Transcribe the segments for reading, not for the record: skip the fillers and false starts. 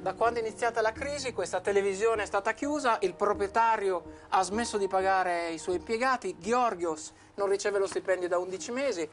Da quando è iniziata la crisi questa televisione è stata chiusa, il proprietario ha smesso di pagare i suoi impiegati, Georgios non riceve lo stipendio da 11 mesi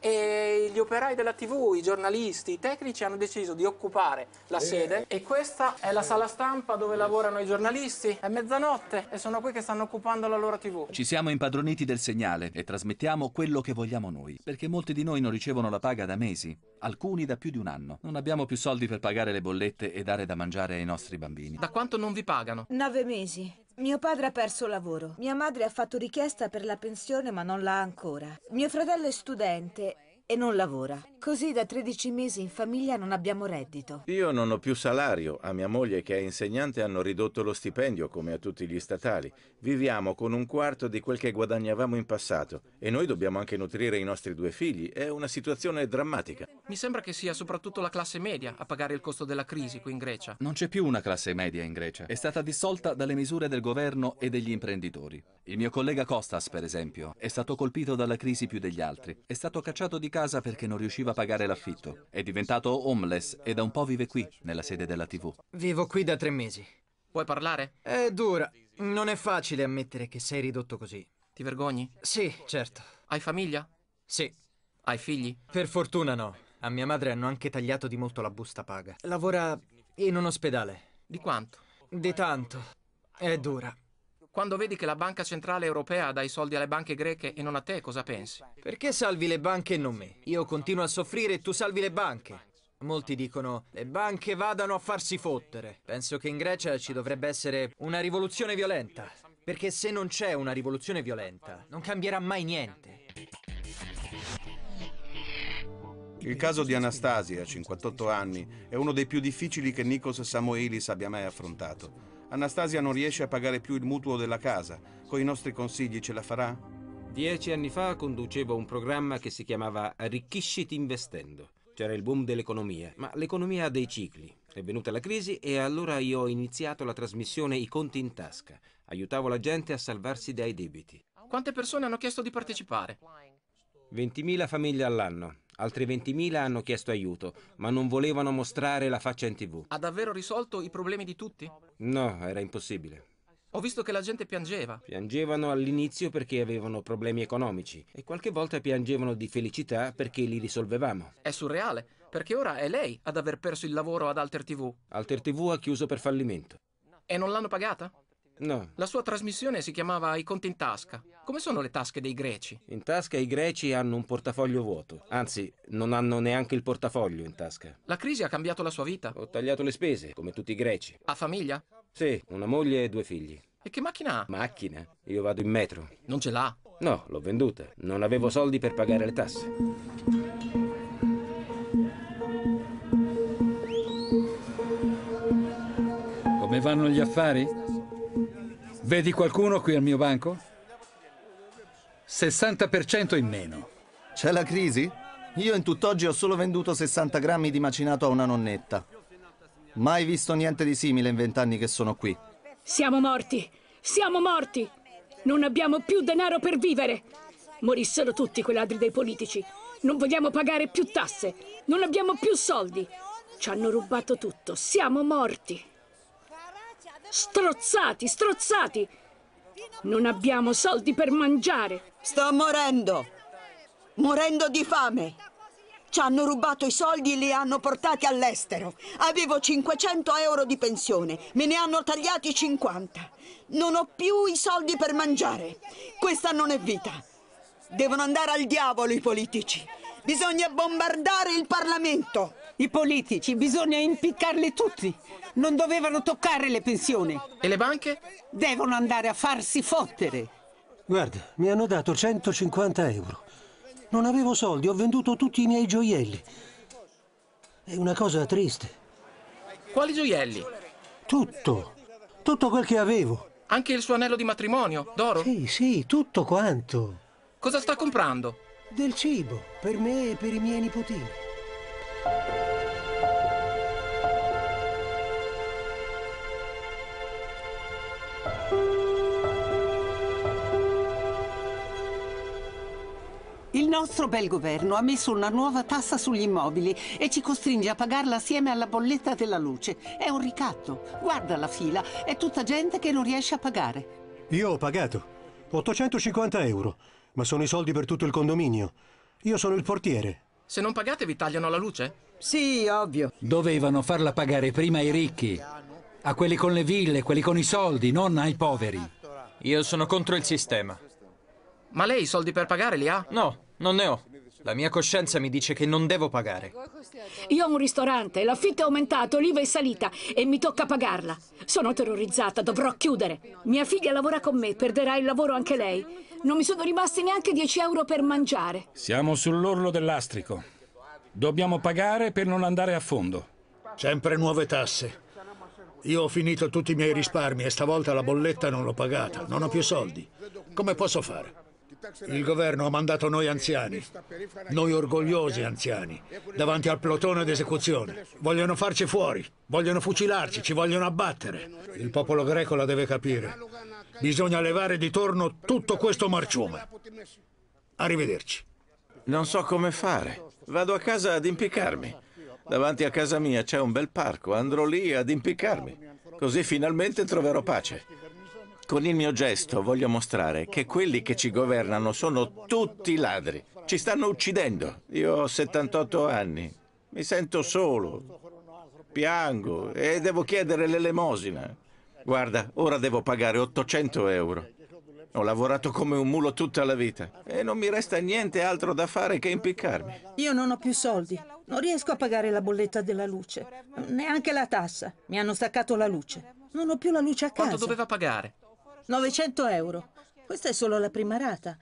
e gli operai della TV, i giornalisti, i tecnici hanno deciso di occupare la sede e questa è la sala stampa dove lavorano i giornalisti. È mezzanotte e sono qui che stanno occupando la loro TV. Ci siamo impadroniti del segnale e trasmettiamo quello che vogliamo noi, perché molti di noi non ricevono la paga da mesi, alcuni da più di un anno. Non abbiamo più soldi per pagare le bollette e dare da mangiare ai nostri bambini. Da quanto non vi pagano? 9 mesi. Mio padre ha perso lavoro. Mia madre ha fatto richiesta per la pensione ma non l'ha ancora. Mio fratello è studente e non lavora. Così da 13 mesi in famiglia non abbiamo reddito. Io non ho più salario. A mia moglie, che è insegnante, hanno ridotto lo stipendio, come a tutti gli statali. Viviamo con un quarto di quel che guadagnavamo in passato. E noi dobbiamo anche nutrire i nostri 2 figli. È una situazione drammatica. Mi sembra che sia soprattutto la classe media a pagare il costo della crisi qui in Grecia. Non c'è più una classe media in Grecia. È stata dissolta dalle misure del governo e degli imprenditori. Il mio collega Kostas, per esempio, è stato colpito dalla crisi più degli altri. È stato cacciato di casa perché non riusciva a pagare l'affitto. È diventato homeless e da un po' vive qui, nella sede della TV. Vivo qui da 3 mesi. Vuoi parlare? È dura. Non è facile ammettere che sei ridotto così. Ti vergogni? Sì, certo. Hai famiglia? Sì. Hai figli? Per fortuna no. A mia madre hanno anche tagliato di molto la busta paga. Lavora in un ospedale. Di quanto? Di tanto. È dura. Quando vedi che la Banca Centrale Europea dà i soldi alle banche greche e non a te, cosa pensi? Perché salvi le banche e non me? Io continuo a soffrire e tu salvi le banche. Molti dicono, le banche vadano a farsi fottere. Penso che in Grecia ci dovrebbe essere una rivoluzione violenta. Perché se non c'è una rivoluzione violenta, non cambierà mai niente. Il caso di Anastasia, 58 anni, è uno dei più difficili che Nikos Samoilis abbia mai affrontato. Anastasia non riesce a pagare più il mutuo della casa. Con i nostri consigli ce la farà? 10 anni fa conducevo un programma che si chiamava Arricchisciti investendo. C'era il boom dell'economia, ma l'economia ha dei cicli. È venuta la crisi e allora io ho iniziato la trasmissione I conti in tasca. Aiutavo la gente a salvarsi dai debiti. Quante persone hanno chiesto di partecipare? 20.000 famiglie all'anno. Altri 20.000 hanno chiesto aiuto, ma non volevano mostrare la faccia in TV. Ha davvero risolto i problemi di tutti? No, era impossibile. Ho visto che la gente piangeva. Piangevano all'inizio perché avevano problemi economici e qualche volta piangevano di felicità perché li risolvevamo. È surreale, perché ora è lei ad aver perso il lavoro ad Alter TV. Alter TV ha chiuso per fallimento. E non l'hanno pagata? No. La sua trasmissione si chiamava I conti in tasca. Come sono le tasche dei greci? In tasca i greci hanno un portafoglio vuoto. Anzi, non hanno neanche il portafoglio in tasca. La crisi ha cambiato la sua vita? Ho tagliato le spese, come tutti i greci. Ha famiglia? Sì, una moglie e 2 figli. E che macchina ha? Macchina? Io vado in metro. Non ce l'ha? No, l'ho venduta. Non avevo soldi per pagare le tasse. Come vanno gli affari? Vedi qualcuno qui al mio banco? 60% in meno. C'è la crisi? Io in tutt'oggi ho solo venduto 60 grammi di macinato a una nonnetta. Mai visto niente di simile in 20 anni che sono qui. Siamo morti! Siamo morti! Non abbiamo più denaro per vivere! Morissero tutti quei ladri dei politici. Non vogliamo pagare più tasse. Non abbiamo più soldi. Ci hanno rubato tutto. Siamo morti. Strozzati, strozzati! Non abbiamo soldi per mangiare. Sto morendo! Morendo di fame! Ci hanno rubato i soldi e li hanno portati all'estero. Avevo 500 euro di pensione, me ne hanno tagliati 50. Non ho più i soldi per mangiare. Questa non è vita. Devono andare al diavolo i politici. Bisogna bombardare il Parlamento. I politici bisogna impiccarli tutti. Non dovevano toccare le pensioni. E le banche? Devono andare a farsi fottere. Guarda, mi hanno dato 150 euro. Non avevo soldi, ho venduto tutti i miei gioielli. È una cosa triste. Quali gioielli? Tutto. Tutto quel che avevo. Anche il suo anello di matrimonio, d'oro? Sì, sì, tutto quanto. Cosa sta comprando? Del cibo, per me e per i miei nipotini. Il nostro bel governo ha messo una nuova tassa sugli immobili e ci costringe a pagarla assieme alla bolletta della luce. È un ricatto. Guarda la fila, è tutta gente che non riesce a pagare. Io ho pagato 850 euro, ma sono i soldi per tutto il condominio. Io sono il portiere. Se non pagate vi tagliano la luce? Sì, ovvio. Dovevano farla pagare prima ai ricchi, a quelli con le ville, quelli con i soldi, non ai poveri. Io sono contro il sistema. Ma lei i soldi per pagare li ha? No, non ne ho. La mia coscienza mi dice che non devo pagare. Io ho un ristorante, l'affitto è aumentato, l'IVA è salita e mi tocca pagarla. Sono terrorizzata, dovrò chiudere. Mia figlia lavora con me, perderà il lavoro anche lei. Non mi sono rimasti neanche 10 euro per mangiare. Siamo sull'orlo del lastrico. Dobbiamo pagare per non andare a fondo. Sempre nuove tasse. Io ho finito tutti i miei risparmi e stavolta la bolletta non l'ho pagata. Non ho più soldi. Come posso fare? Il governo ha mandato noi anziani, noi orgogliosi anziani, davanti al plotone d'esecuzione. Vogliono farci fuori, vogliono fucilarci, ci vogliono abbattere. Il popolo greco la deve capire. Bisogna levare di torno tutto questo marciume. Arrivederci. Non so come fare. Vado a casa ad impiccarmi. Davanti a casa mia c'è un bel parco, andrò lì ad impiccarmi. Così finalmente troverò pace. Con il mio gesto voglio mostrare che quelli che ci governano sono tutti ladri. Ci stanno uccidendo. Io ho 78 anni. Mi sento solo. Piango e devo chiedere l'elemosina. Guarda, ora devo pagare 800 euro. Ho lavorato come un mulo tutta la vita e non mi resta niente altro da fare che impiccarmi. Io non ho più soldi. Non riesco a pagare la bolletta della luce. Neanche la tassa. Mi hanno staccato la luce. Non ho più la luce a casa. Quanto doveva pagare? 900 euro. Questa è solo la prima rata.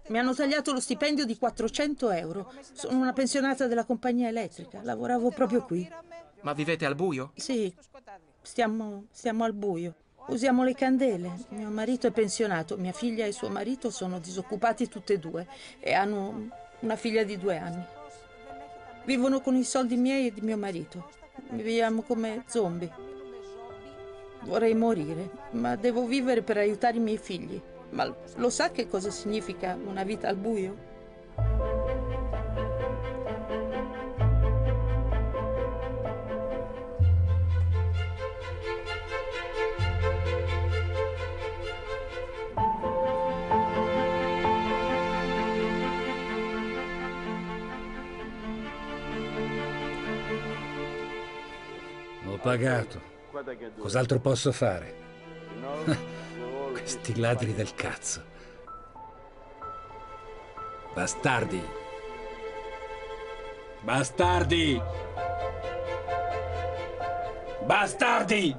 Mi hanno tagliato lo stipendio di 400 euro. Sono una pensionata della compagnia elettrica. Lavoravo proprio qui. Ma vivete al buio? Sì, stiamo al buio. Usiamo le candele. Mio marito è pensionato. Mia figlia e suo marito sono disoccupati tutte e due e hanno una figlia di 2 anni. Vivono con i soldi miei e di mio marito. Viviamo come zombie. Vorrei morire, ma devo vivere per aiutare i miei figli. Ma lo sa che cosa significa una vita al buio? Ho pagato. Cos'altro posso fare? Questi ladri del cazzo. Bastardi! Bastardi! Bastardi!